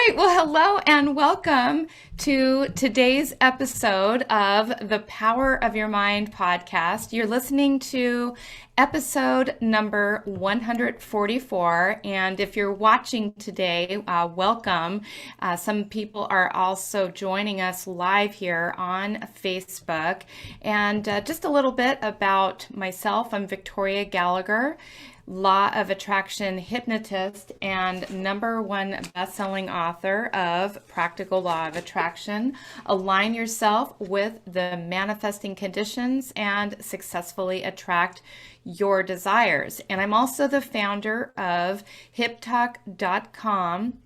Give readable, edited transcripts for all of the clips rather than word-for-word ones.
right. Well, hello and welcome to today's episode of the Power of Your Mind podcast. You're listening to episode number 144. And if you're watching today, welcome. Some people are also joining us live here on Facebook. And just a little bit about myself. I'm Victoria Gallagher, Law of Attraction hypnotist and #1 best-selling author of Practical Law of Attraction. Align yourself with the manifesting conditions and successfully attract your desires. And I'm also the founder of HipTalk.com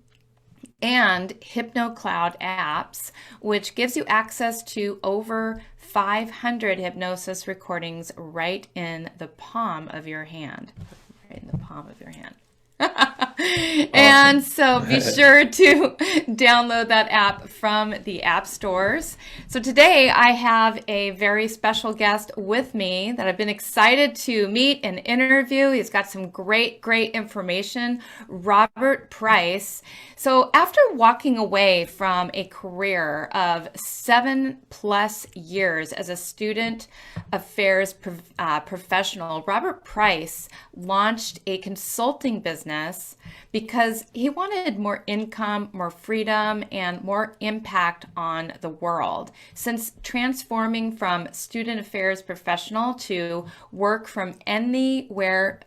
and HypnoCloud apps, which gives you access to over 500 hypnosis recordings right in the palm of your hand. Right in the palm of your hand. And Awesome. so be sure to download that app from the app stores. So today I have a very special guest with me that I've been excited to meet and interview. He's got some great information. Robert Price. So after walking away from a career of 7+ years as a student affairs professional, Robert Price launched a consulting business because he wanted more income, more freedom, and more impact on the world. Since transforming from student affairs professional to work from anywhere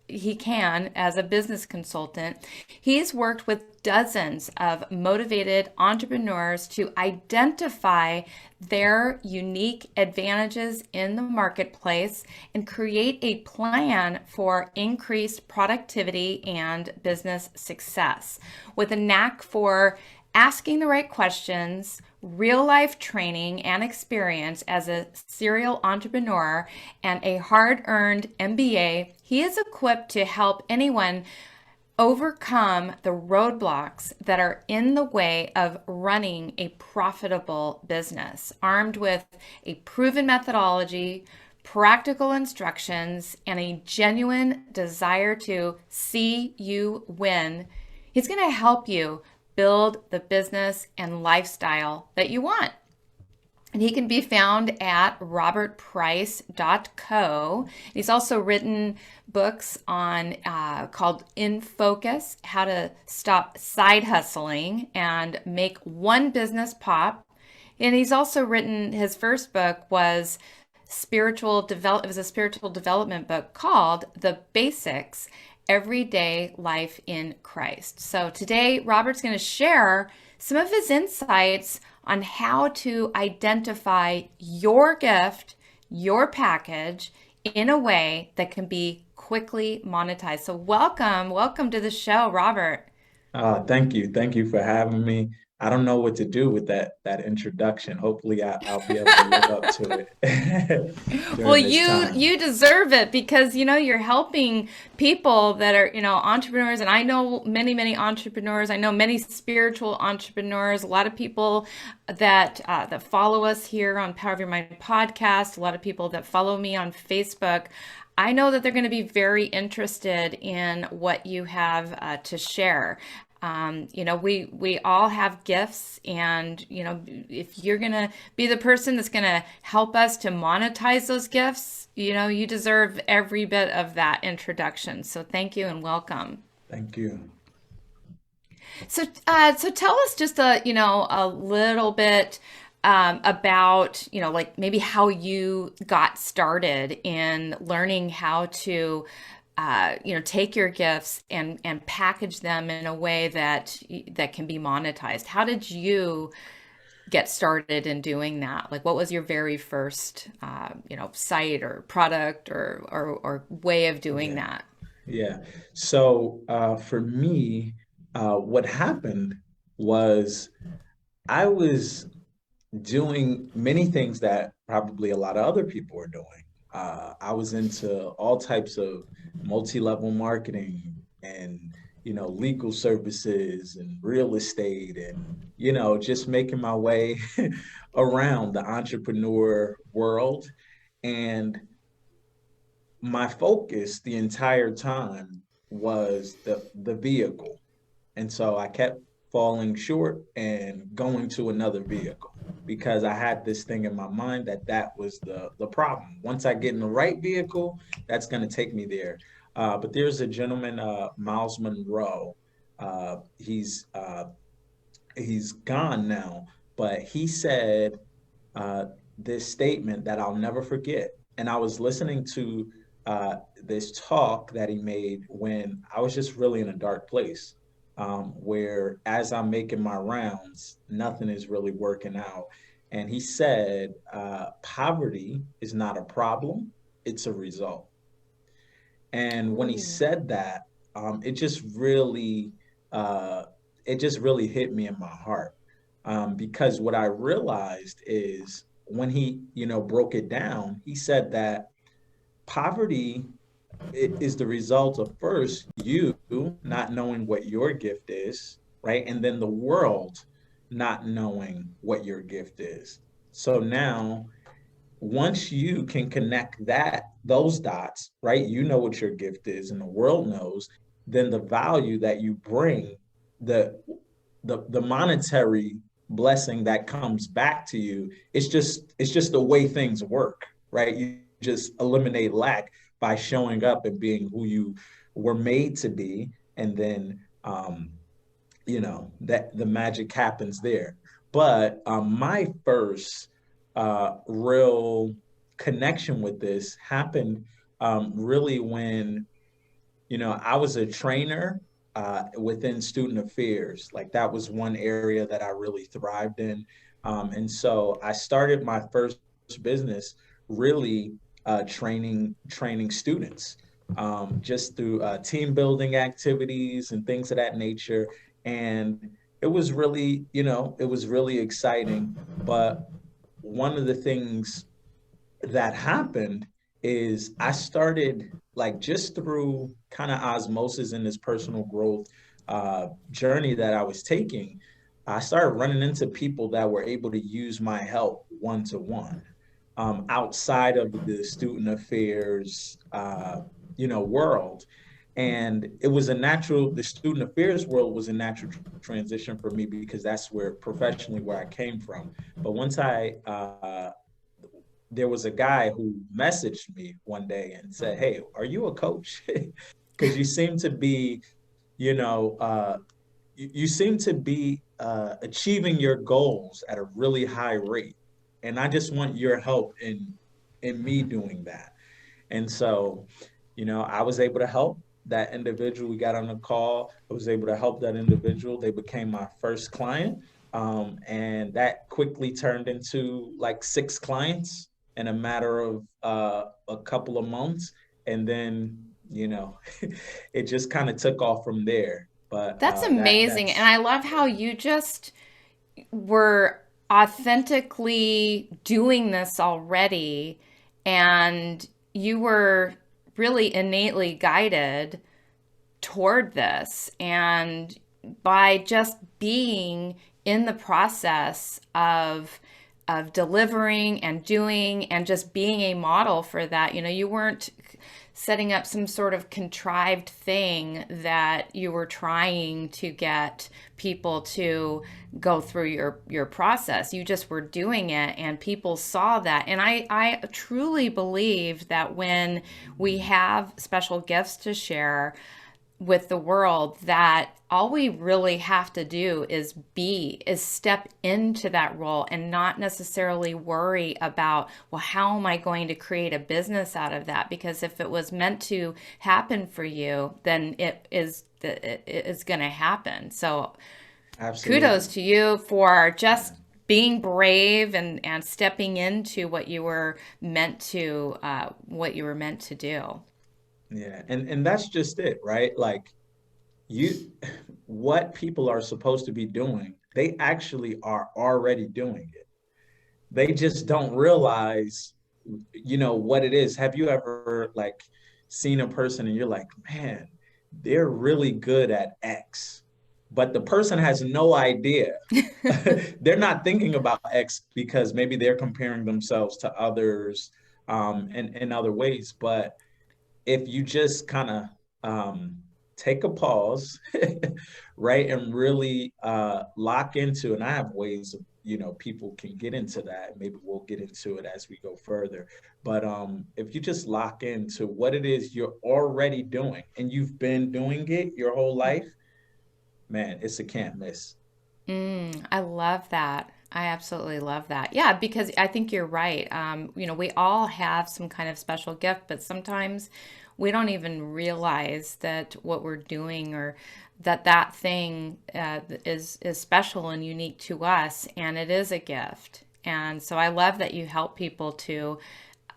he can as a business consultant, he's worked with dozens of motivated entrepreneurs to identify their unique advantages in the marketplace and create a plan for increased productivity and business success. With a knack for asking the right questions, real life training and experience as a serial entrepreneur, and a hard earned MBA, he is equipped to help anyone overcome the roadblocks that are in the way of running a profitable business. Armed with a proven methodology, practical instructions, and a genuine desire to see you win, he's going to help you build the business and lifestyle that you want. And he can be found at robertprice.co. He's also written books on called In Focus, How to Stop Side Hustling and Make One Business Pop. And he's also written, his first book was it was a spiritual development book called The Basics, Everyday Life in Christ. So today, Robert's going to share some of his insights on how to identify your gift, your package, in a way that can be quickly monetized. So welcome to the show, Robert. Thank you. Thank you for having me. I don't know what to do with that introduction. Hopefully I'll be able to live up to it Well, during this time. you deserve it because you're helping people that are, entrepreneurs, and I know many entrepreneurs. I know many spiritual entrepreneurs, a lot of people that follow us here on Power of Your Mind podcast, a lot of people that follow me on Facebook. I know that they're going to be very interested in what you have to share. We all have gifts, and if you're gonna be the person that's gonna help us to monetize those gifts, you deserve every bit of that introduction. So thank you and welcome. Thank you. So tell us just a little bit about like maybe how you got started in learning how to take your gifts and package them in a way that can be monetized. How did you get started in doing that? Like, what was your very first site or product or way of doing Yeah. that? Yeah. So for me, what happened was I was doing many things that probably a lot of other people are doing. I was into all types of multi-level marketing and, legal services and real estate and, just making my way around the entrepreneur world. And my focus the entire time was the vehicle. And so I kept falling short and going to another vehicle because I had this thing in my mind that that was the problem. Once I get in the right vehicle, that's going to take me there. But there's a gentleman, Miles Monroe. Uh, he's uh, he's gone now, but he said uh, this statement that I'll never forget. And I was listening to this talk that he made when I was just really in a dark place, where as I'm making my rounds, nothing is really working out. And he said, poverty is not a problem, it's a result. And when he Ooh. said that, it uh, just really hit me in my heart. Because what I realized is when he, broke it down, he said that poverty is the result of first you not knowing what your gift is, right? And then the world not knowing what your gift is. So now once you can connect those dots, right? You know what your gift is and the world knows, then the value that you bring, the the monetary blessing that comes back to you, it's just the way things work, right? You just eliminate lack by showing up and being who you were made to be, and then that the magic happens there. But my first real connection with this happened really when I was a trainer within student affairs. Like that was one area that I really thrived in, and so I started my first business really training students just through team building activities and things of that nature. And it was really exciting. But one of the things that happened is I started like just through kind of osmosis in this personal growth journey that I was taking. I started running into people that were able to use my help one to one outside of the student affairs, world. And it was the student affairs world was a natural transition for me because that's where I came from. But once there was a guy who messaged me one day and said, "Hey, are you a coach? Because you seem to be, you know, uh, you seem to be achieving your goals at a really high rate, and I just want your help in me doing that." And so, I was able to help that individual. We got on a call. I was able to help that individual. They became my first client. And that quickly turned into like 6 clients in a matter of a couple of months. And then, it just kind of took off from there. But That's that amazing. And that's I love how you just were authentically doing this already, and you were really innately guided toward this. And by just being in the process of delivering and doing and just being a model for that, you weren't setting up some sort of contrived thing that you were trying to get people to go through your process. You just were doing it, and people saw that. And I truly believe that when we have special gifts to share with the world, that all we really have to do is step into that role and not necessarily worry about, well, how am I going to create a business out of that? Because if it was meant to happen for you, then it is going to happen. So kudos absolutely. to you for just being brave and stepping into what you were meant to do. Yeah. And that's just it, right? Like you what people are supposed to be doing, they actually are already doing it. They just don't realize, what it is. Have you ever like seen a person and you're like, man, they're really good at X, but the person has no idea. They're not thinking about X because maybe they're comparing themselves to others in other ways. But if you just kind of take a pause, right, and really lock into. And I have ways of, people can get into that. Maybe we'll get into it as we go further. But if you just lock into what it is you're already doing and you've been doing it your whole life, man, it's a can't miss. I love that. I absolutely love that. Yeah, because I think you're right. We all have some kind of special gift, but sometimes we don't even realize that what we're doing or that thing is special and unique to us, and it is a gift. And so I love that you help people to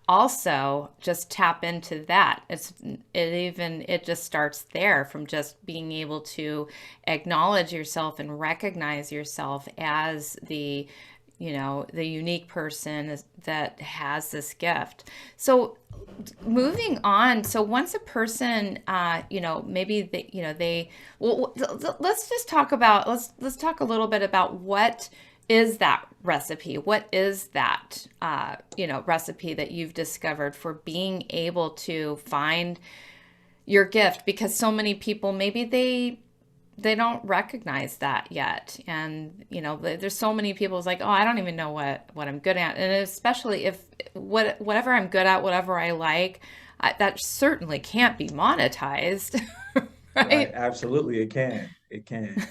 also just tap into that. It just starts there from just being able to acknowledge yourself and recognize yourself as the unique person that has this gift. So moving on, so once a person maybe they well, let's just talk about let's talk a little bit about what is that recipe? What is that, recipe that you've discovered for being able to find your gift? Because so many people, maybe they don't recognize that yet. And, there's so many people it's like, oh, I don't even know what I'm good at. And especially if whatever I'm good at, whatever I like, that certainly can't be monetized, Right, right? absolutely, it can. It can.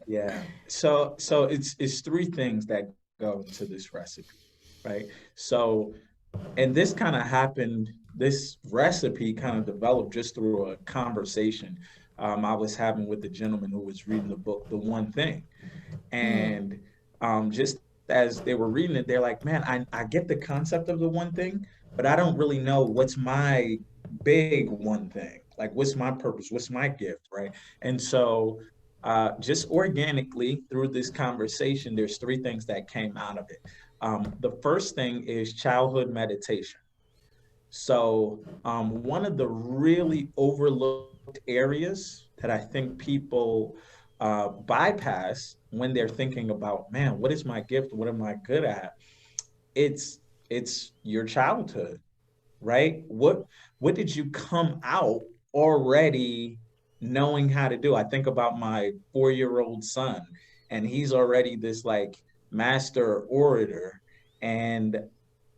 Yeah. So it's three things that go into this recipe, right? So, and this kind of happened, this recipe kind of developed just through a conversation I was having with the gentleman who was reading the book, The One Thing. Mm, And just as they were reading it, they're like, man, I get the concept of the one thing, but I don't really know what's my big one thing. Like, what's my purpose? What's my gift? Right. And so, just organically through this conversation, there's three things that came out of it. The first thing is childhood meditation. So, one of the really overlooked areas that I think people bypass when they're thinking about, man, what is my gift? What am I good at? It's it's your childhood, right? What did you come out already knowing how to do? I think about my 4-year-old son, and he's already this like master orator, and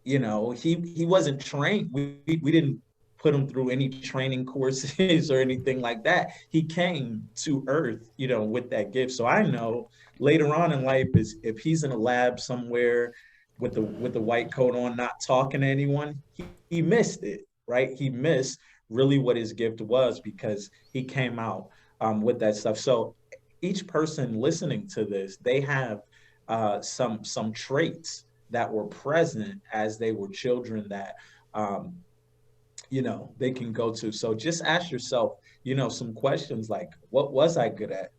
he wasn't trained. We didn't put him through any training courses or anything like that. He came to earth, with that gift. So I know later on in life is if he's in a lab somewhere with the white coat on, not talking to anyone, he missed it, right? He missed really what his gift was because he came out with that stuff. So each person listening to this, they have some traits that were present as they were children that um, they can go to. So just ask yourself, some questions like, what was I good at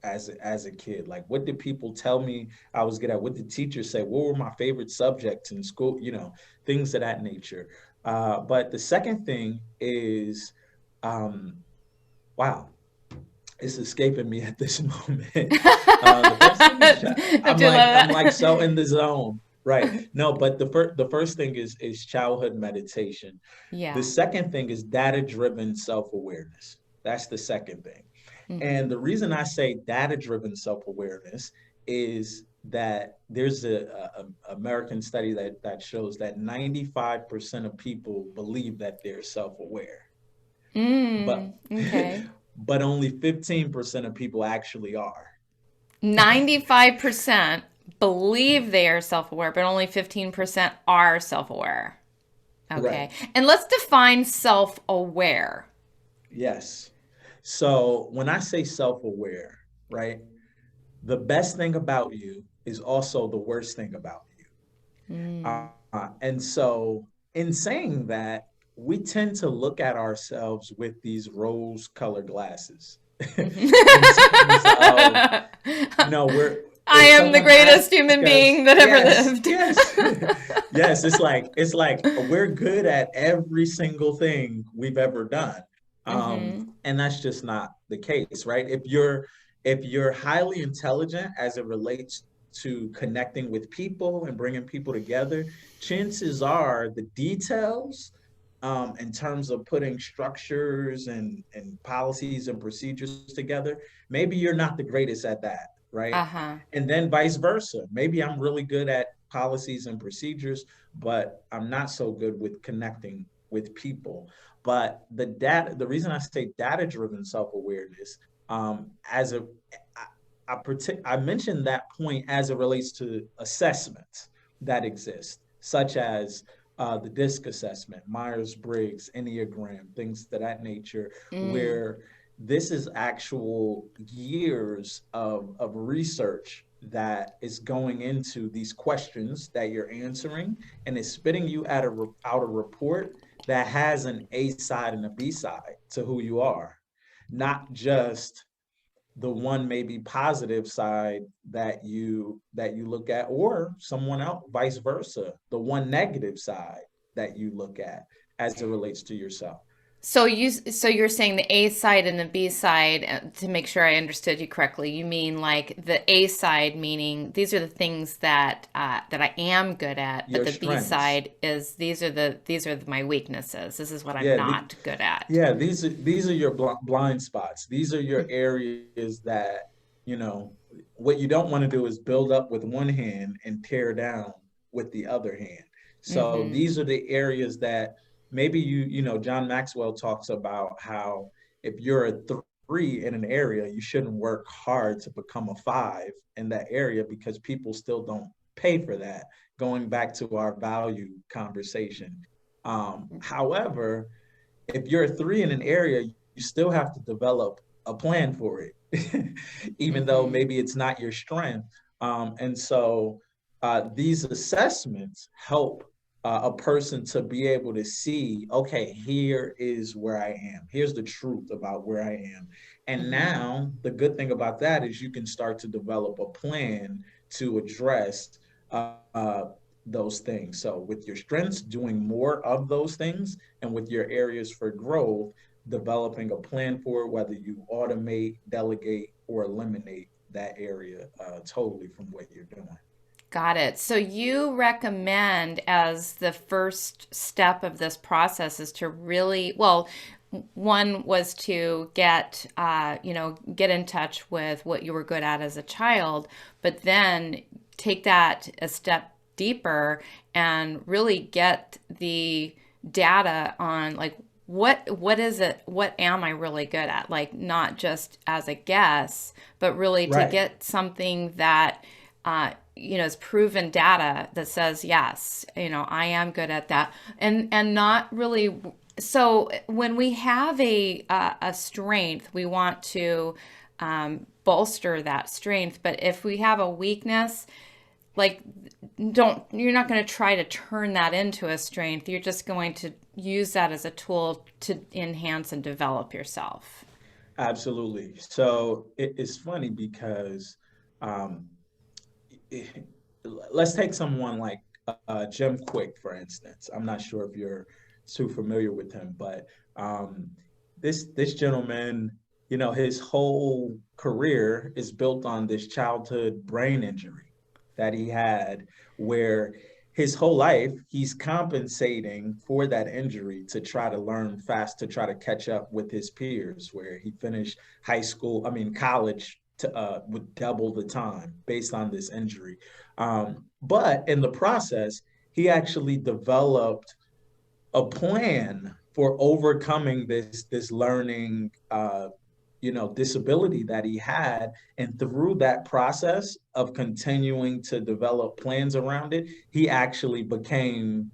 as a kid? Like, what did people tell me I was good at? What did teachers say? What were my favorite subjects in school? Things of that nature. But the second thing is, um, wow, it's escaping me at this moment. The first thing is I I'm do like love I'm like that. so in the zone. Right. No, but the first thing is childhood meditation. The Yeah. second thing is data-driven self-awareness. That's the second thing. Hmm. And the reason I say data-driven self-awareness is that there's a American study that shows that 95% of people believe that they're self-aware, but Okay. but only 15% of people actually are. 95% believe they are self aware, but only 15% are self aware. Okay. Right. And let's define self aware. Yes. So when I say self-aware, right, the best thing about you is also the worst thing about you. Mm. And so in saying that, we tend to look at ourselves with these rose-colored glasses in terms of, we're I if am the someone greatest asks human us, being that ever yes, lived. yes, yes, it's like we're good at every single thing we've ever done, Hmm. and that's just not the case, right? If you're highly intelligent as it relates to connecting with people and bringing people together, chances are the details in terms of putting structures and policies and procedures together, maybe you're not the greatest at that, right? Uh-huh. And then vice versa. Maybe I'm really good at policies and procedures, but I'm not so good with connecting with people. But the reason I say data-driven self-awareness, as a, I mentioned that point as it relates to assessments that exist, such as the DISC assessment, Myers-Briggs, Enneagram, things of that nature, Mm. where this is actual years of research that is going into these questions that you're answering, and it's spitting you out a report that has an A side and a B side to who you are, not just the one maybe positive side that you look at, or someone else vice versa, the one negative side that you look at as it relates to yourself. So you're saying the A side and the B side, to make sure I understood you correctly. You mean like the A side meaning these are the things that I am good at, but Your the B strengths. side is these are my weaknesses. This is what I'm Yeah, not good at. yeah, these are your blind spots. These are your areas that, you know, what you don't want to do is build up with one hand and tear down with the other hand. So Mm-hmm. these are the areas that maybe John Maxwell talks about how if you're a three in an area, you shouldn't work hard to become a five in that area because people still don't pay for that. Going back to our value conversation. However, if you're a three in an area, you still have to develop a plan for it, even though Mm-hmm. maybe it's not your strength. And so these assessments help a person to be able to see, okay, here is where I am. Here's the truth about where I am. And Mm-hmm. now the good thing about that is you can start to develop a plan to address those things. So with your strengths, doing more of those things, and with your areas for growth, developing a plan for it, whether you automate, delegate, or eliminate that area totally from what you're doing. Got it. So you recommend as the first step of this process is to really, well, one was to get in touch with what you were good at as a child, but then take that a step deeper and really get the data on like what is it, what am I really good at, like not just as a guess, but really to Right. get something that is proven data that says yes, I am good at that, and not really. So when we have a strength, we want to bolster that strength. But if we have a weakness, like don't you're not going to try to turn that into a strength. You're just going to use that as a tool to enhance and develop yourself. Absolutely. So it's funny because um, let's take someone like Jim Quick, for instance. I'm not sure if you're too familiar with him, but um, this gentleman, his whole career is built on this childhood brain injury that he had, where his whole life he's compensating for that injury to try to learn fast, to try to catch up with his peers, where he finished college with double the time based on this injury. But in the process, he actually developed a plan for overcoming this learning disability that he had, and through that process of continuing to develop plans around it, he actually became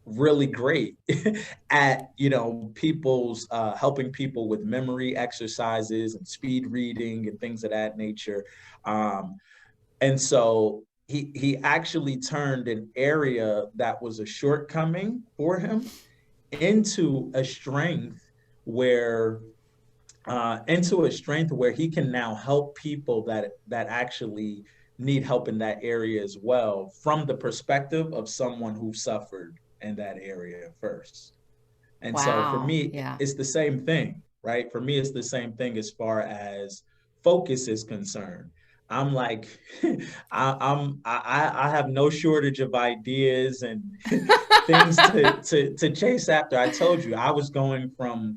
really great at people's helping people with memory exercises and speed reading and things of that nature. Um, and so he actually turned an area that was a shortcoming for him into a strength where he can now help people that actually need help in that area as well, from the perspective of someone who suffered in that area first. And so for Wow. me, Yeah. it's the same thing, right? For me, it's the same thing as far as focus is concerned. I'm like, I have no shortage of ideas and things to chase after. I told you I was going from,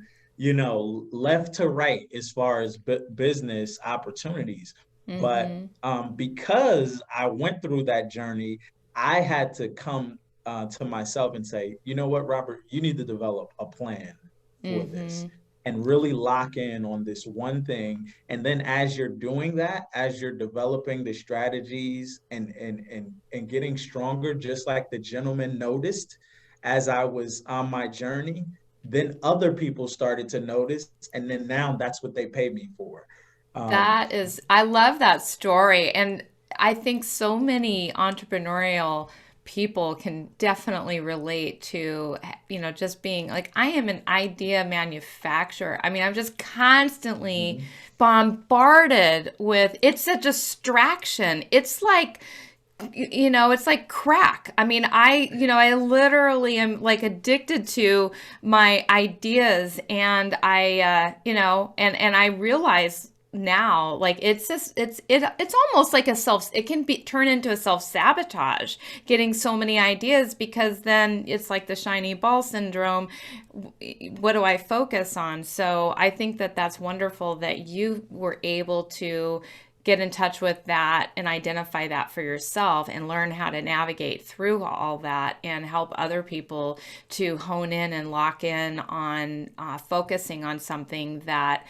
left to right as far as business opportunities. But Mm-hmm. because I went through that journey, I had to come to myself and say, you know what, Robert, you need to develop a plan for this Mm-hmm. and really lock in on this one thing. And then as you're doing that, as you're developing the strategies and getting stronger, just like the gentleman noticed as I was on my journey, then other people started to notice, and then now that's what they pay me for. Um, I love that story. And I think so many entrepreneurial people can definitely relate to, just being like, I am an idea manufacturer. I mean, I'm just constantly mhm, bombarded with, it's a distraction. It's like, it's like crack. I mean, I literally am like addicted to my ideas, and and I realize now, like, it's almost like it can be turn into a self-sabotage, getting so many ideas, because then it's like the shiny ball syndrome. What do I focus on? So I think that that's wonderful that you were able to get in touch with that and identify that for yourself and learn how to navigate through all that and help other people to hone in and lock in on focusing on something that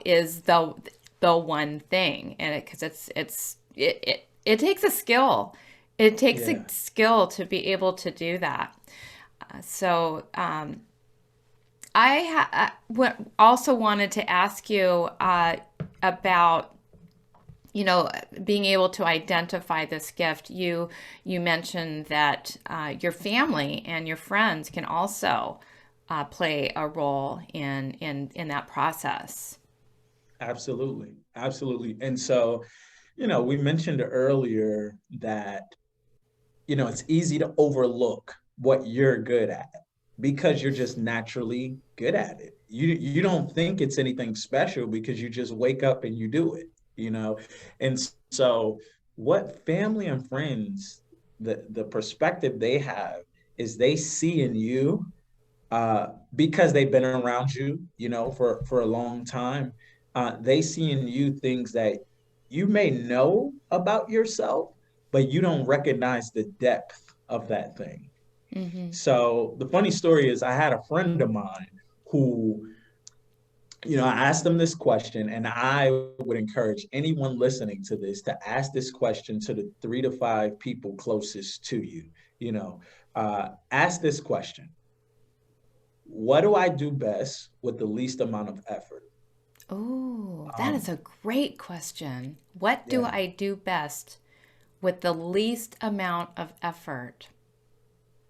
is the one thing. And because it takes a skill. It takes a yeah. skill to be able to do that. So also wanted to ask you about, being able to identify this gift. You mentioned that your family and your friends can also play a role in that process. Absolutely. Absolutely. And so, we mentioned earlier that, it's easy to overlook what you're good at because you're just naturally good at it. You don't think it's anything special because you just wake up and you do it, you know? And so what family and friends, the perspective they have is they see in you because they've been around you, for a long time. They see in you things that you may know about yourself, but you don't recognize the depth of that thing. Mm-hmm. So the funny story is, I had a friend of mine who, I asked them this question, and I would encourage anyone listening to this to ask this question to the 3 to 5 people closest to you. Ask this question: what do I do best with the least amount of effort? Oh, that is Um, a great question. What do yeah, I do best with the least amount of effort?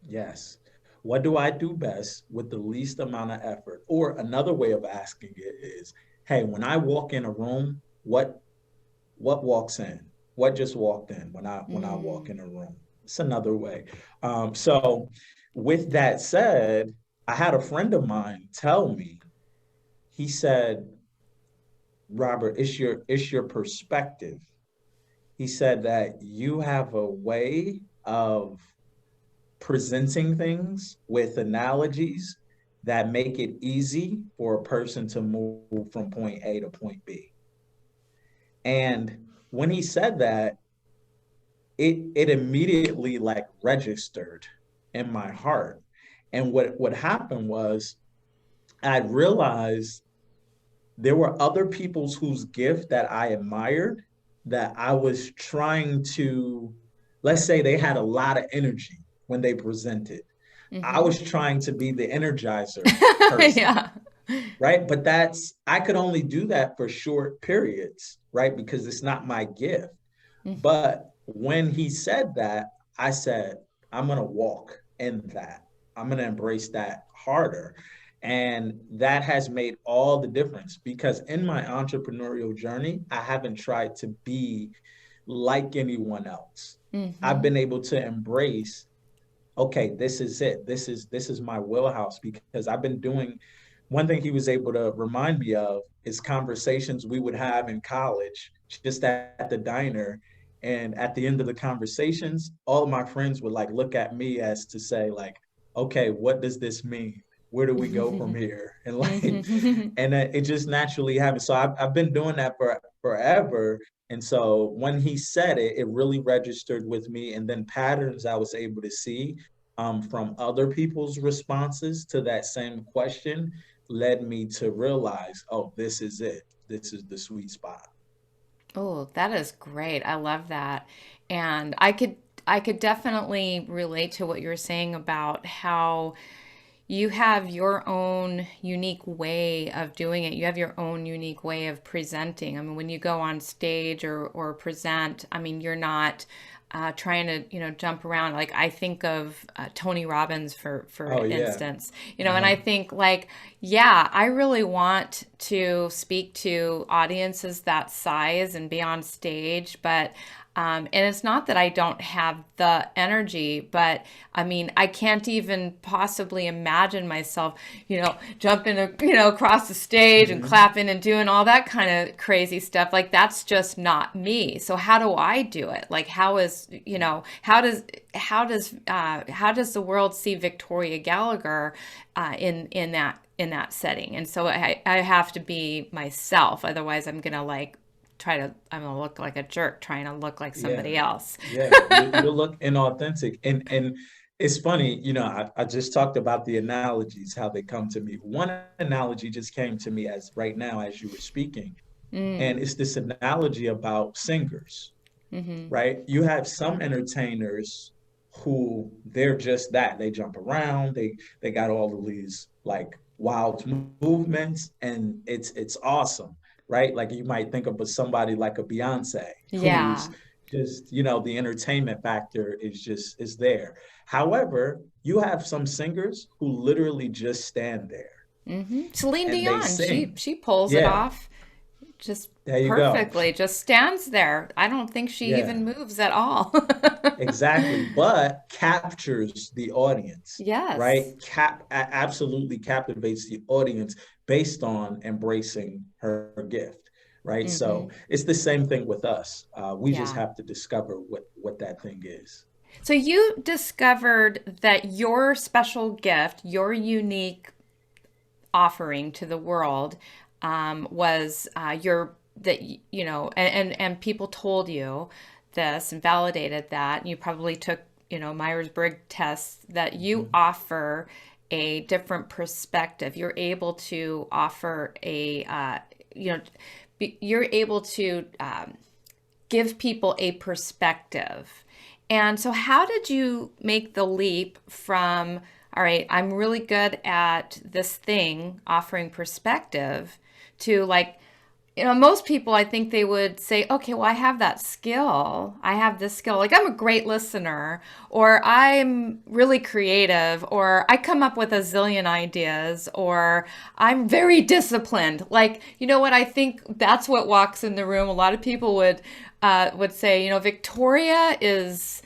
yes. What do I do best with the least amount of effort? Or another way of asking it is, hey, when I walk in a room, what walks in? What just walked in when I walk Mm. in a room? It's another way. So with that said, I had a friend of mine tell me, he said, Robert, it's your perspective. He said that you have a way of presenting things with analogies that make it easy for a person to move from point A to point B. And when he said that, it immediately like registered in my heart. And what happened was, I realized there were other people's whose gift that I admired, that I was trying to, let's say they had a lot of energy when they presented. I Mm-hmm. was trying to be the energizer person, Yeah. right? But I could only do that for short periods, right? Because it's not my gift. But when he said that, I said, I'm going to walk in that. I'm going to embrace that harder. And that has made all the difference because in my entrepreneurial journey, I haven't tried to be like anyone else. I've Mm-hmm. been able to embrace, okay, this is it. This is my wheelhouse because I've been doing one thing he was able to remind me of is conversations we would have in college, just at the diner. And at the end of the conversations, all of my friends would like look at me as to say, like, okay, what does this mean? Where do we go from here? And like, and it just naturally happens. So I've been doing that for forever. And so when he said it, it really registered with me. And then patterns I was able to see from other people's responses to that same question led me to realize, oh, this is it. This is the sweet spot. Oh, that is great. I love that. And I could definitely relate to what you're saying about how you have your own unique way of doing it. You have your own unique way of presenting. I mean, when you go on stage or present, I mean, you're not trying to, jump around. Like I think of Tony Robbins for Oh yeah. instance, and I Uh-huh. think like, yeah, I really want to speak to audiences that size and be on stage, but and it's not that I don't have the energy, but I mean, I can't even possibly imagine myself, jumping, across the stage and Hmm. clapping and doing all that kind of crazy stuff. Like that's just not me. So how do I do it? Like how does the world see Victoria Gallagher in that setting? And so I have to be myself. Otherwise, I'm gonna look like a jerk trying to look like Yeah. somebody else. Yeah. You look inauthentic. And it's funny, I just talked about the analogies, how they come to me. One analogy just came to me as right now as you were speaking. Mm, And it's this analogy about singers, mm-hmm. right? You have some entertainers who they're just that. They jump around, they got all of these like wild movements, and it's awesome, right? Like you might think of somebody like a Beyonce who's Yeah. just, the entertainment factor is there. However, you have some singers who literally just stand there Celine and they Dion, she sing. she pulls it Yeah, off just there you go. perfectly. Just stands there. I don't think she Yeah. even moves at all. Exactly, but captures the audience, right? Yes. Absolutely captivates the audience based on embracing her gift, right? So Hmm. it's the same thing with us. We just Yeah. have to discover what that thing is. So you discovered that your special gift, your unique offering to the world, was your that and people told you this and validated that. And you probably took Myers-Briggs tests that you Mhm. offer a different perspective. You're able to offer you know you're able to give people a perspective. And so, how did you make the leap from, all right, I'm really good at this thing, offering perspective, to like, most people, I think they would say, okay, well, I have that skill. I have this skill. Like, I'm a great listener, or I'm really creative, or I come up with a zillion ideas, or I'm very disciplined. Like, you know what? I think that's what walks in the room. A lot of people would say, Victoria is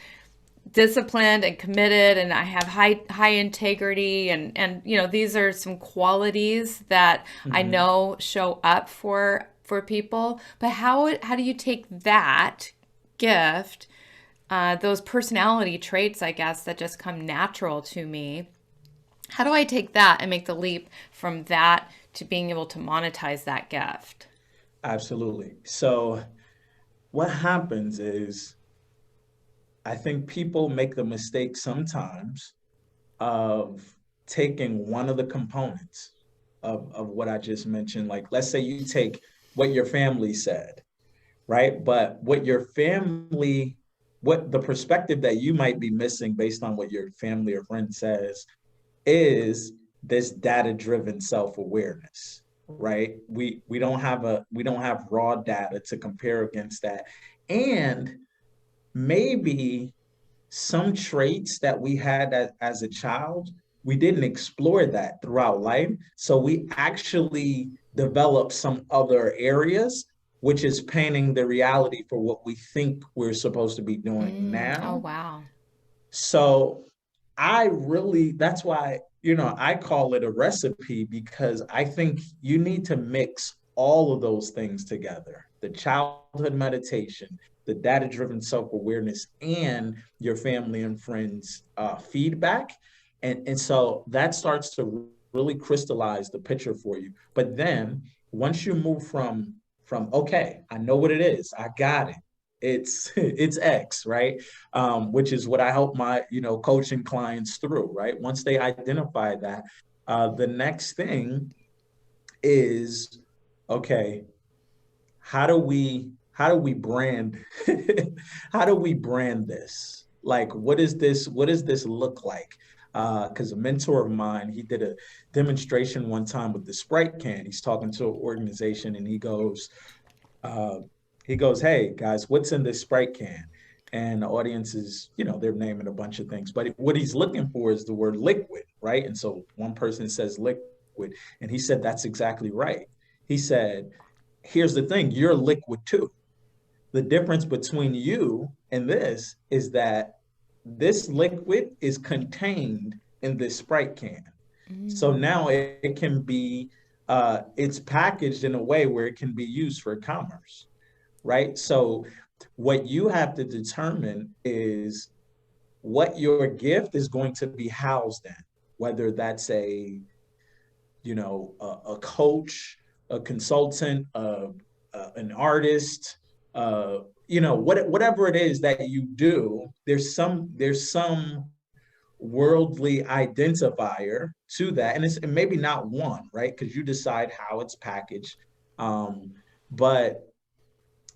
disciplined and committed, and I have high integrity, and these are some qualities that I Mhm. know show up for people. But how do you take that gift, those personality traits, I guess, that just come natural to me? How do I take that and make the leap from that to being able to monetize that gift? Absolutely. So what happens is I think people make the mistake sometimes of taking one of the components of what I just mentioned. Like, let's say you take what your family said, right? But what the perspective that you might be missing based on what your family or friend says is this data-driven self-awareness, right? We don't have raw data to compare against that. And maybe some traits that we had as a child, we didn't explore that throughout life. So we actually developed some other areas, which is painting the reality for what we think we're supposed to be doing Oh, now. wow. So that's why, I call it a recipe because I think you need to mix all of those things together: the childhood meditation, the data-driven self-awareness, and your family and friends feedback. And so that starts to really crystallize the picture for you. But then once you move from okay, I know what it is, I got it. It's X, right? Which is what I help my coaching clients through, right? Once they identify that, the next thing is okay, how do we brand how do we brand this? Like, what does this look like? Because a mentor of mine, he did a demonstration one time with the Sprite can. He's talking to an organization and uh, he goes, "Hey guys, what's in this Sprite can?" And the audience is, they're naming a bunch of things, but what he's looking for is the word liquid, right? And so one person says liquid, and he said, "That's exactly right." He said, "Here's the thing, you're liquid too. The difference between you and this is that this liquid is contained in this Sprite can. So Mm. now it can be, it's packaged in a way where it can be used for commerce, right? So what you have to determine is what your gift is going to be housed in, whether that's a coach, a consultant, an artist, whatever it is that you do. There's some worldly identifier to that, and it's maybe not one, right? Because you decide how it's packaged, but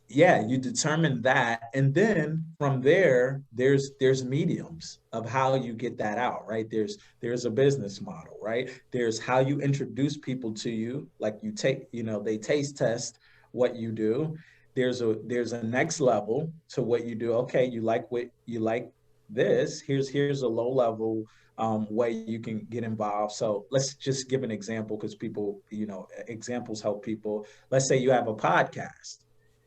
yeah, you determine that, and then from there there's mediums of how you get that out, right? There's a business model, right? There's how you introduce people to you, like you take, they taste test what you do. There's a next level to what you do. Okay, you like this, here's a low level way you can get involved. So let's just give an example, because people, examples help people. Let's say you have a podcast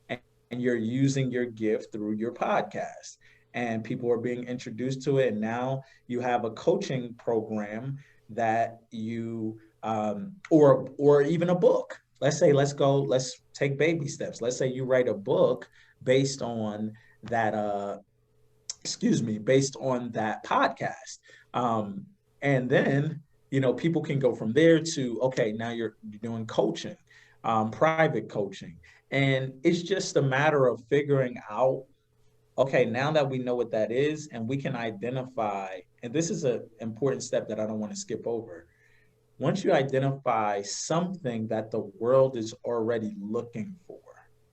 and you're using your gift through your podcast, and people are being introduced to it, and now you have a coaching program that you or even a book. Let's take baby steps. Let's say you write a book based on that based on that podcast. Um, and then, people can go from there to, okay, now you're doing coaching, private coaching. And it's just a matter of figuring out, okay, now that we know what that is and we can identify, and this is an important step that I don't want to skip over. Once you identify something that the world is already looking for.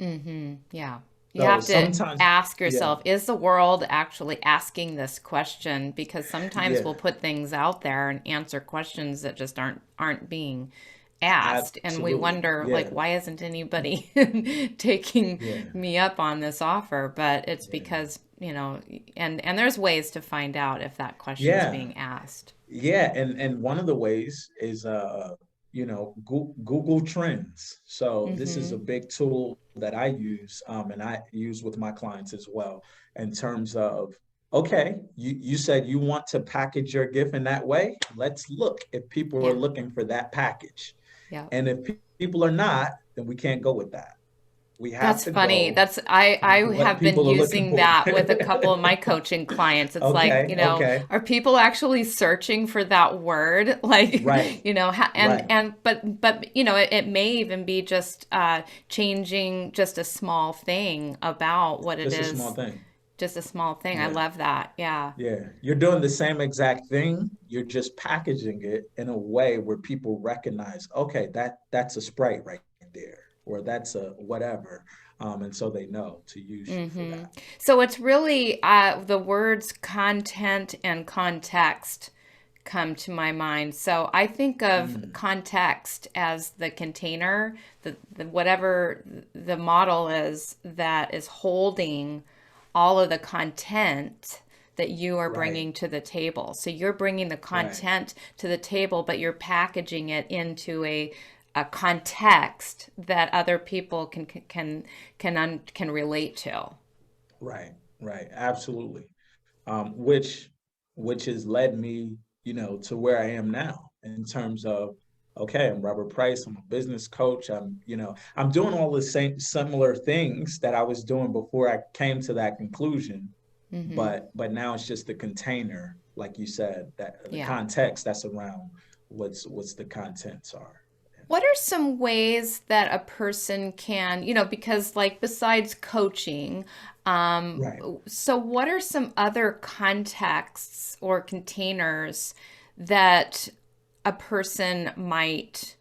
Mm-hmm. Yeah. You So have to sometimes, ask yeah, yourself, is the world actually asking this question? Because sometimes we'll yeah, put things out there and answer questions that just aren't being asked. And we absolutely. wonder, like, Yeah, why isn't anybody taking yeah, me up on this offer? But it's yeah. because, and there's ways to find out if that question's Yeah, being asked. yeah, and one of the ways is Google Trends. So this is a Mm-hmm. big tool that I use, and I use with my clients as well, in terms of, okay, you said you want to package your gift in that way. Let's look if people are Yeah. looking for that package. Yeah. And if people are not, then we can't go with that. We have That's to funny. go That's I what have been people are looking using for. that with a couple of my coaching clients. It's like, Okay, okay. are people actually searching for that word? Like, Right, right. but it may even be just changing just a small thing about what it Just a small is. thing. Just a small thing. I Yeah. love that. Yeah. Yeah, you're doing the same exact thing. You're just packaging it in a way where people recognize, okay, that's a Sprite right there, or that's a whatever, and so they know to use you for Hmm. that. So it's really the words content and context come to my mind. So I think of Mm, context as the container, the whatever the model is that is holding all of the content that you are right, bringing to the table. So you're bringing the right, content to the table, but you're packaging it into a context that other people can relate to. right, right. Absolutely. Which has led me, to where I am now in terms of okay, I'm Robert Price, I'm a business coach. I'm doing all the same similar things that I was doing before I came to that conclusion, Mm-hmm. but now it's just the container, like you said, that the Yeah. context that's around what's the contents are. What are some ways that a person can, because like besides coaching, Right. so what are some other contexts or containers that a person might,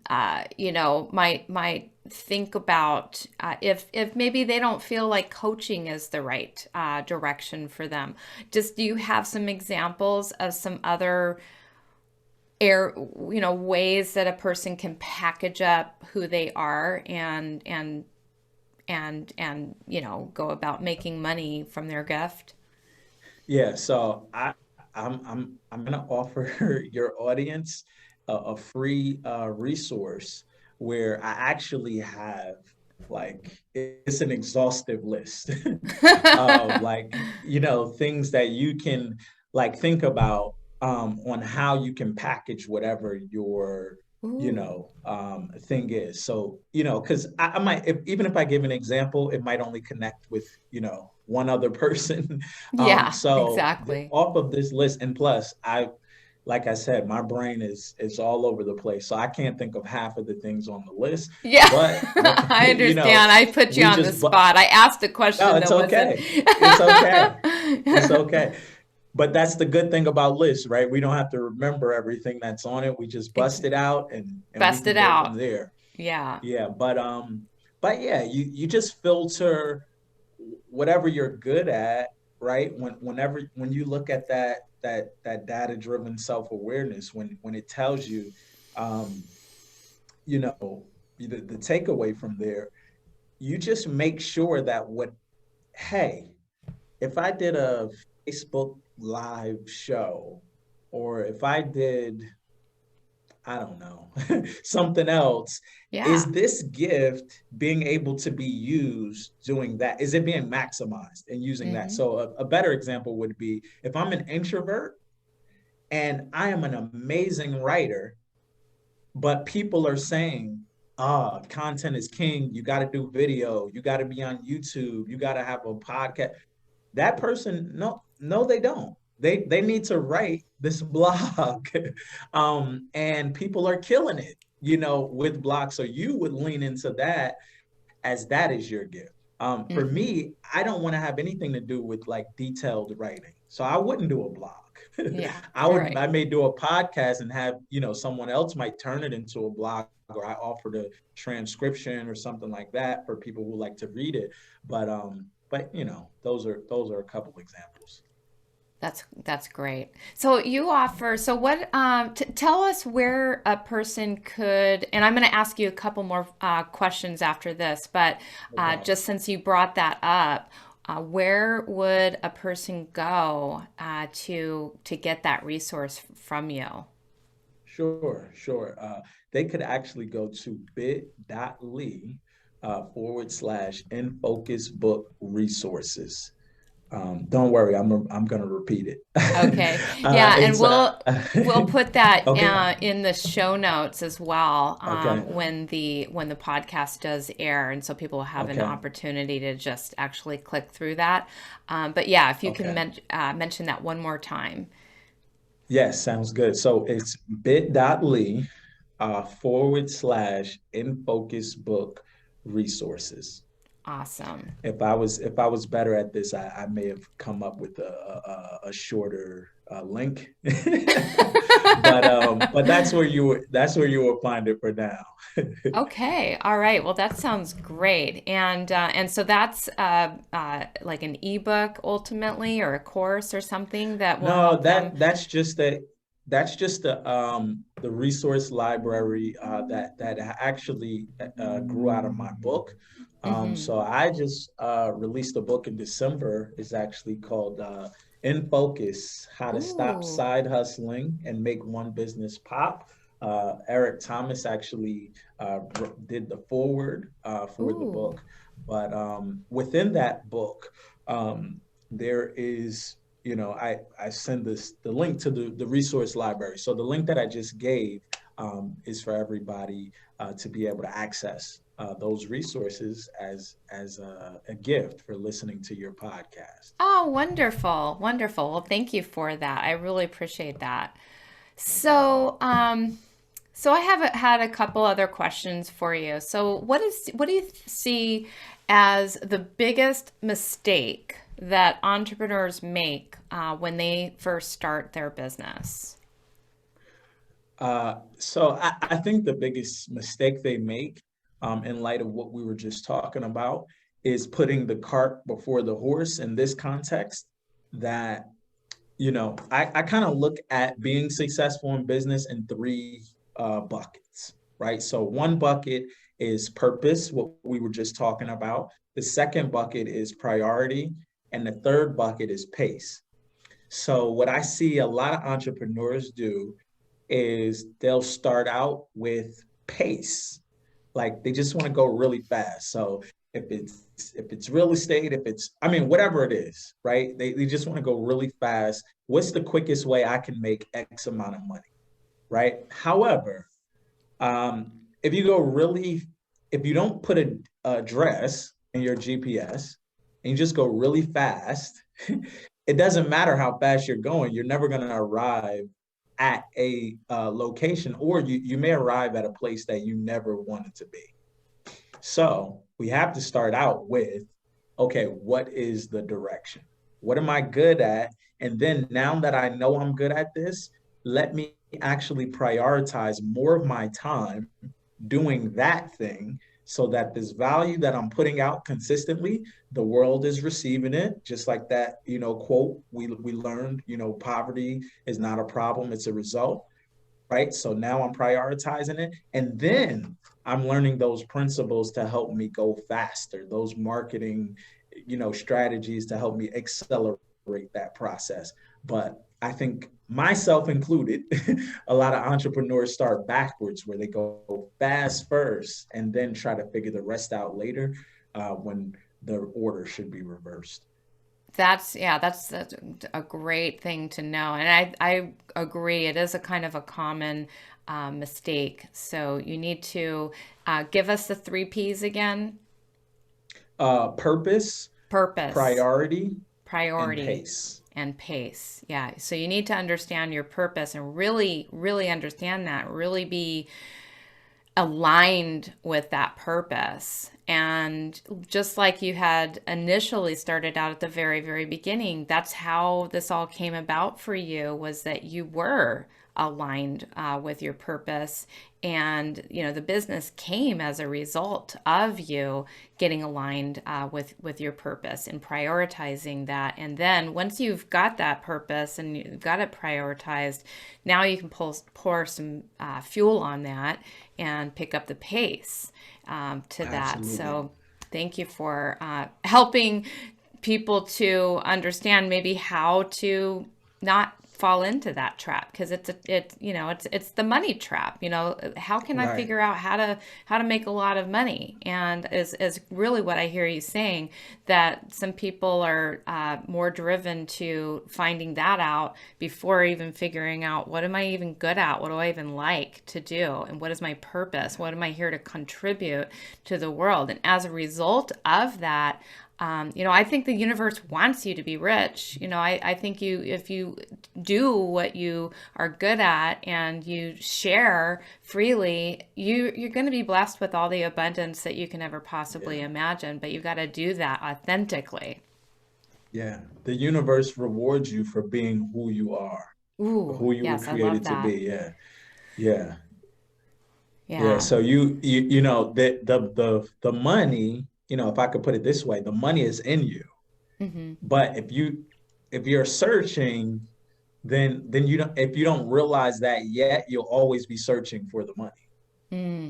might think about if maybe they don't feel like coaching is the right direction for them? Just do you have some examples of some other air ways that a person can package up who they are and go about making money from their gift? Yeah, so I'm gonna offer your audience a free resource where I actually have like it's an exhaustive list of like things that you can like think about on how you can package whatever your Ooh. thing is. So because I might even if I give an example, it might only connect with one other person. Yeah, So exactly. off of this list, and plus like I said, my brain is all over the place, so I can't think of half of the things on the list. Yeah, But I understand. I put you we on the just but spot. I asked a no, question it's that wasn't. okay. It's okay. It's okay. But that's the good thing about lists, right? We don't have to remember everything that's on it. We just Ex- bust it out and we Bust can it go from out. there. Yeah. Yeah, but yeah, you just filter whatever you're good at, right? When you look at that data driven self awareness, when it tells you, um, you know, the takeaway from there, you just make sure that hey, if I did a Facebook live show, or if I did, I don't know, something else, is Yeah. this gift being able to be used doing that? Is it being maximized and using that? Mm-hmm. So a better example would be if I'm an introvert and I am an amazing writer, but people are saying, content is king. You got to do video. You got to be on YouTube. You got to have a podcast. That person, no, they don't. They need to write this blog, and people are killing it, with blogs. So you would lean into that as that is your gift. For Mm-hmm. me, I don't want to have anything to do with like detailed writing, so I wouldn't do a blog. Yeah. I Right. may do a podcast and have someone else might turn it into a blog, or I offer the transcription or something like that for people who like to read it. But those are a couple examples. That's great. So you offer, so what, tell us where a person could, and I'm going to ask you a couple more questions after this, but No problem. just since you brought that up, where would a person go to get that resource from you? Sure, sure. They could actually go to bit.ly /in focus book resources. Don't worry, I'm gonna repeat it. Okay. Yeah, and It's we'll put that okay, in the show notes as well okay, when the podcast does air, and so people will have an okay, opportunity to just actually click through that. But yeah, if you can okay. mention that one more time. Yes, sounds good. So it's bit.ly /in focus book resources. Awesome. If I was better at this, I may have come up with a shorter link, but that's where you will find it for now. Okay. All right. Well, that sounds great. And so that's like an ebook ultimately, or a course or something that will No, help them. that's just the resource library that actually grew out of my book. Hmm. So I just released a book in December. It's actually called In Focus: How to Stop Ooh. Side Hustling and Make One Business Pop. Eric Thomas actually did the foreword for the Ooh. book, but within that book, there is I send the link to the resource library. So the link that I just gave is for everybody to be able to access those resources as a gift for listening to your podcast. Oh, wonderful. Wonderful. Well, thank you for that. I really appreciate that. No problem. So I have had a couple other questions for you. So what do you see as the biggest mistake that entrepreneurs make when they first start their business? So I think the biggest mistake they make, in light of what we were just talking about, is putting the cart before the horse in this context. That, I kind of look at being successful in business in three buckets, right? So one bucket is purpose, what we were just talking about. The second bucket is priority, and the third bucket is pace. So what I see a lot of entrepreneurs do is they'll start out with pace. Like they just want to go really fast. So if it's real estate, if it's, I mean, whatever it is, right? They just want to go really fast. What's the quickest way I can make X amount of money, right? However, if you go really, if you don't put a address in your GPS and you just go really fast, it doesn't matter how fast you're going. You're never going to arrive at a location, or you may arrive at a place that you never wanted to be. So we have to start out with, okay, what is the direction? What am I good at? And then now that I know I'm good at this, let me actually prioritize more of my time doing that thing so that this value that I'm putting out consistently, the world is receiving it. Just like that, quote we learned, poverty is not a problem, it's a result, right? So now I'm prioritizing it. And then I'm learning those principles to help me go faster, those marketing, strategies to help me accelerate that process. But I think myself included, a lot of entrepreneurs start backwards where they go fast first and then try to figure the rest out later, when the order should be reversed. That's a great thing to know, and I agree. It is a kind of a common mistake. So you need to give us the three P's again: Purpose, purpose, priority, and priority, pace. and pace. Yeah. So you need to understand your purpose and really, really understand that. Really be aligned with that purpose. And just like you had initially started out at the very, very beginning, that's how this all came about for you, was that you were aligned with your purpose. And, the business came as a result of you getting aligned with your purpose and prioritizing that. And then once you've got that purpose and you've got it prioritized, now you can pour some fuel on that and pick up the pace to that. Absolutely. So thank you for helping people to understand maybe how to not fall into that trap, because it's the money trap. How can I Right. figure out how to make a lot of money? And is really what I hear you saying, that some people are more driven to finding that out before even figuring out, what am I even good at, what do I even like to do, and what is my purpose, what am I here to contribute to the world. And as a result of that, I think the universe wants you to be rich. I think if you do what you are good at and you share freely, you're going to be blessed with all the abundance that you can ever possibly Yeah. imagine. But you've got to do that authentically. Yeah. The universe rewards you for being who you are, Ooh, who you were yes, I love created to be. that. Yeah. Yeah. Yeah. Yeah. So the money, if I could put it this way, the money is in you. Hmm. But if you're searching, then if you don't realize that yet, you'll always be searching for the money.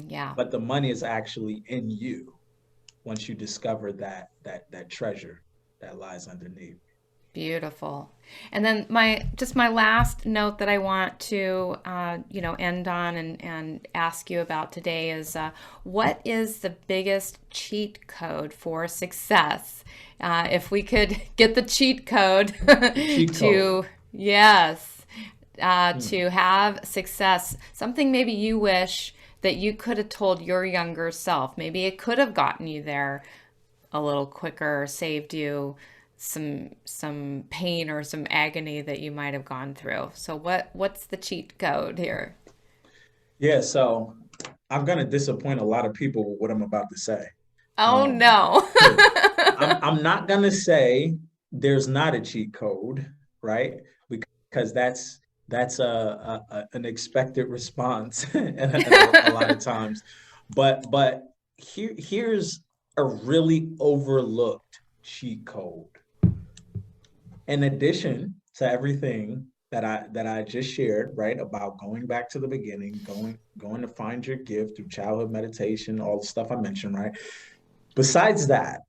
Yeah. But the money is actually in you once you discover that treasure that lies underneath. Beautiful. And then my last note that I want to end on and ask you about today is, what is the biggest cheat code for success? If we could get the cheat code The cheat code. to, yes, to have success, something maybe you wish that you could have told your younger self. Maybe it could have gotten you there a little quicker, saved you some pain or some agony that you might have gone through. So what's the cheat code here? Yeah, so I'm gonna disappoint a lot of people with what I'm about to say. Oh Um, no. I'm not gonna say there's not a cheat code, right? Because that's an expected response a lot of times. But here's a really overlooked cheat code. In addition to everything that I just shared, right, about going back to the beginning, going to find your gift through childhood meditation, all the stuff I mentioned, right? Besides that,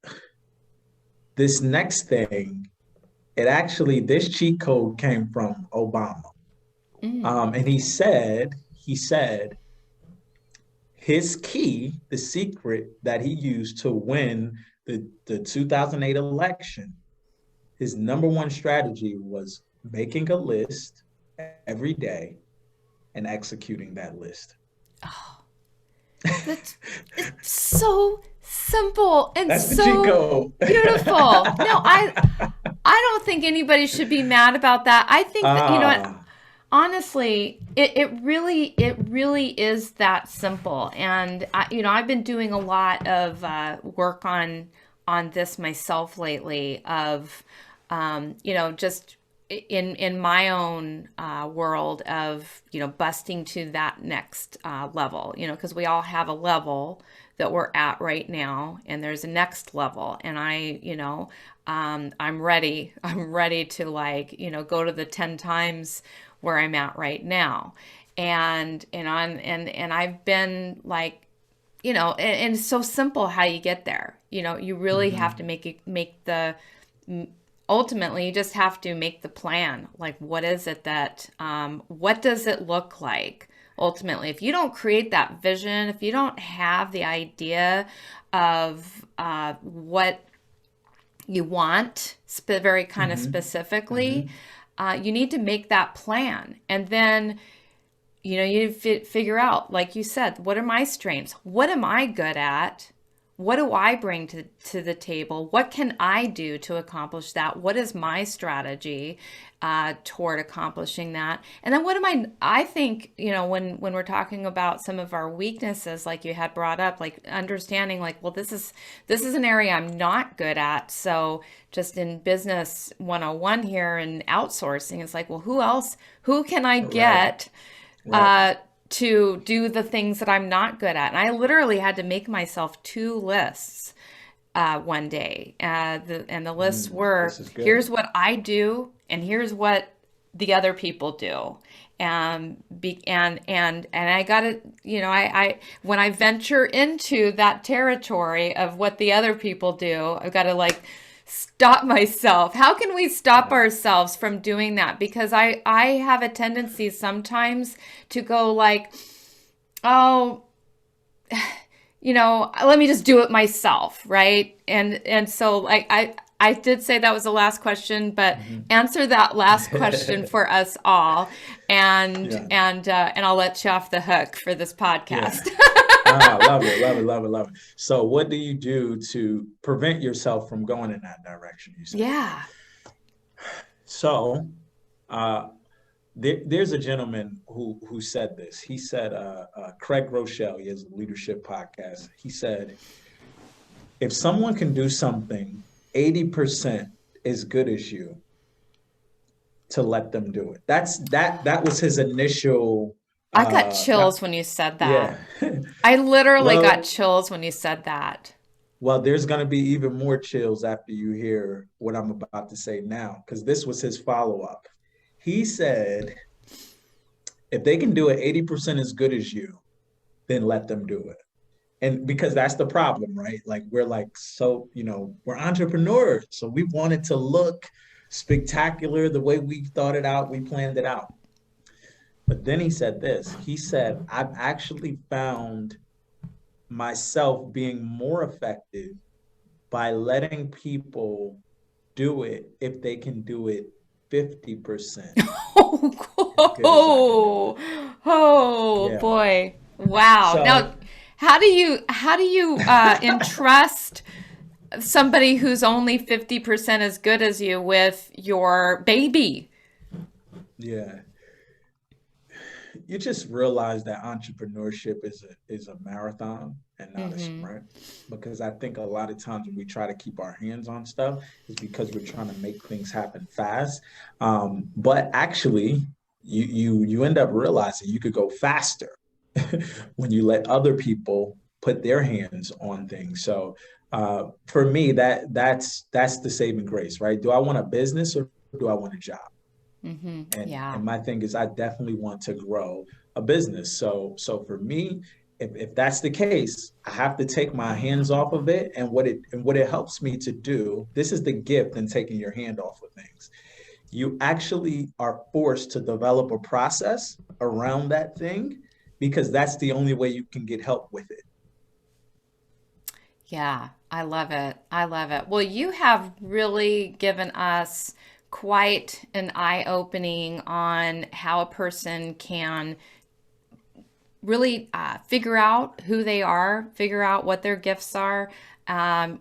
this next thing, this cheat code came from Obama. Mm. And he said his key, the secret that he used to win the 2008 election, his number one strategy was making a list every day and executing that list. That's it's so simple and That's the cheat so code. beautiful. No, I don't think anybody should be mad about that. I think that, you know what, Ah, honestly, it really is that simple. And I've been doing a lot of work on this myself lately. Of just in my own world of busting to that next level. Because we all have a level that we're at right now, and there's a next level. And I'm ready. I'm ready to go to the 10 times where I'm at right now. And I've been and it's so simple how you get there. You really have to mhm, make the ultimately you just have to make the plan. Like, what is it that what does it look like ultimately? If you don't create that vision, if you don't have the idea of what you want very kind of mhm, specifically, mhm. you need to make that plan. And then you figure out, like you said, what are my strengths? What am I good at? What do I bring to the table? What can I do to accomplish that? What is my strategy toward accomplishing that? And then what am I think, when we're talking about some of our weaknesses, like you had brought up, like understanding, like, well, this is an area I'm not good at. So just in business 101 here and outsourcing, it's like, well, who can I Right, get right. uh, to do the things that I'm not good at? And I literally had to make myself two lists one day. And the lists were, This is good. here's what I do, and here's what the other people do. And I got to, I when I venture into that territory of what the other people do, I've got to stop myself. How can we stop Right. ourselves from doing that? Because I have a tendency sometimes to go like, oh, let me just do it myself, right? And so I did say that was the last question, but Mhm. answer that last question for us all, Yeah, and I'll let you off the hook for this yeah. podcast. Love it, love it, love it, love it. So, what do you do to prevent yourself from going in that direction? You said. Yeah. So, uh, there's a gentleman who said this. He said, Craig Rochelle, he has a leadership podcast. He said, if someone can do something 80% as good as you, to let them do it. That was his initial I got that chills when you said that. yeah. I literally got well, chills when you said that. there's going to be even more chills after you hear what I'm about to say now, because this was his follow-up. He said, if they can do it 80% as good as you, then let them do it. And because that's the problem, right? Like we're like, so, we're entrepreneurs. So we want it to look spectacular the way we thought it out, we planned it out. But then he said this. He said, I've actually found myself being more effective by letting people do it if they can do it 50% as good as I can do it. Oh Yeah. boy. Wow. Now, So how do you entrust somebody who's only 50% as good as you with your baby? yeah, you just realize that entrepreneurship is a marathon and not a Mm-hmm. sprint. Because I think a lot of times when we try to keep our hands on stuff is because we're trying to make things happen fast. But actually, you end up realizing you could go faster when you let other people put their hands on things. So for me, that's the saving grace, right? Do I want a business or do I want a job? Mm-hmm. and Yeah. and my thing is I definitely want to grow a business. So for me, if that's the case, I have to take my hands off of it. And what it helps me to do, this is the gift in taking your hand off of things. You actually are forced to develop a process around that thing because that's the only way you can get help with it. Yeah, I love it. I love it. Well, you have really given us quite an eye-opening on how a person can really figure out who they are, figure out what their gifts are, and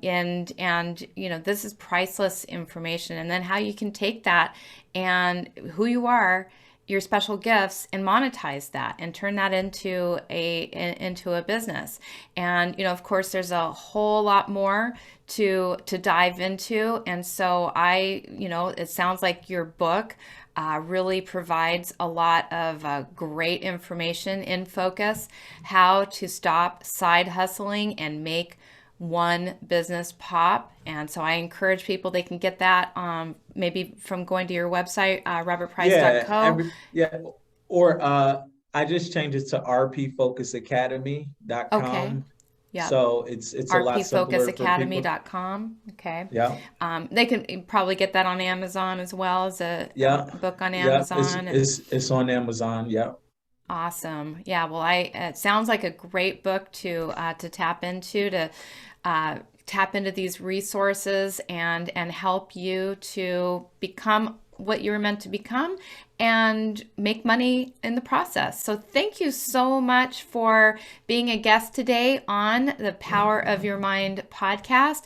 this is priceless information. And then how you can take that and who you are, your special gifts, and monetize that and turn that into a business. And of course, there's a whole lot more to dive into. And so it sounds like your book really provides a lot of great information in focus, how to stop side hustling and make one business pop. And so I encourage people, they can get that maybe from going to your website, Yeah, robertprice.co. or I just changed it to Okay. rpfocusacademy.com. Yep. So it's a lot simpler for people. rpfocusacademy.com. Okay. Yeah. They can probably get that on Amazon as well as a Yeah, book on yeah, it's Amazon. And it's it's on Amazon. Yeah, awesome. Yeah. Well, it sounds like a great book to tap into, to tap into these resources and help you to become what you were meant to become and make money in the process. So thank you so much for being a guest today on the Power of Your Mind podcast.